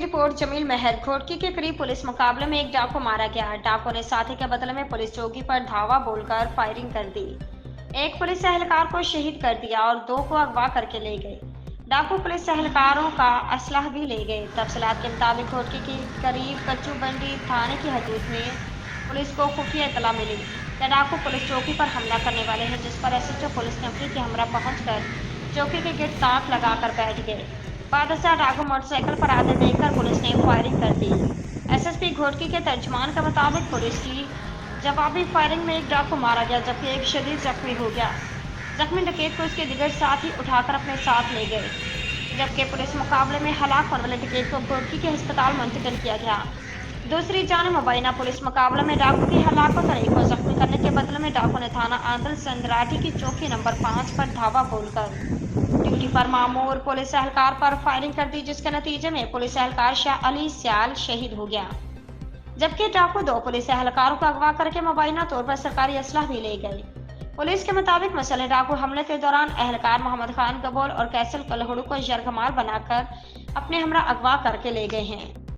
Report Jameel महर घोटकी के करीब police मुकाबले में एक डाकू मारा गया। डाकू ने साथी के बदले में पुलिस चौकी पर धावा बोलकर फायरिंग कर दी। एक पुलिस एहलकार को शहीद कर दिया और 2 को अगवा करके ले गए। डाकू पुलिस एहलकारों का असलाह भी ले गए। तफसीलात के मुताबिक घोटकी के करीब कच्चू बंडी थाने की हदूद में पुलिस को खुफिया इतला मिली कि डाकू पुलिस चौकी पर हमला करने वाले हैं, जिस पर एसएचओ पुलिस नफरी के हमरा पहुंचकर चौकी के गेट ताक लगाकर बैठ गए। बादशाह डाकू मोटरसाइकिल पर आते देखकर पुलिस ने फायरिंग कर दी। एसएसपी घोटकी के तर्जुमान के मुताबिक पुलिस की जवाबी फायरिंग में एक डाकू मारा गया, जबकि एक शदीद जख्मी हो गया। जख्मी डकैत को उसके दिग्गज साथी उठाकर अपने साथ ले गए, जबकि पुलिस मुकाबले में हलाक होने वाले डकैत को घोटकी के अस्पताल मुंतकिल किया गया। दूसरी जानिब मुबैना पुलिस मुकाबले में डाकू की हलाकत और एक को जख्मी करने के बदले में डाकू ने थाना आंदल संगराठी की चौकी नंबर 5 पर धावा बोलकर ड्यूटी पर मामूर पुलिस एहलकार पर फायरिंग कर दी, जिसके नतीजे में पुलिस एहलकार शाह अली सियाल शहीद हो गया, जबकि डाकू 2 पुलिस एहलकारों को अगवा करके मुबैना तौर पर सरकारी असलाह भी ले गए। पुलिस के मुताबिक मसले डाकू हमले के दौरान एहलकार मोहम्मद खान गबोल और कैसल कलहड़ू को जरगमाल बनाकर अपने हमरा अगवा करके ले गए हैं।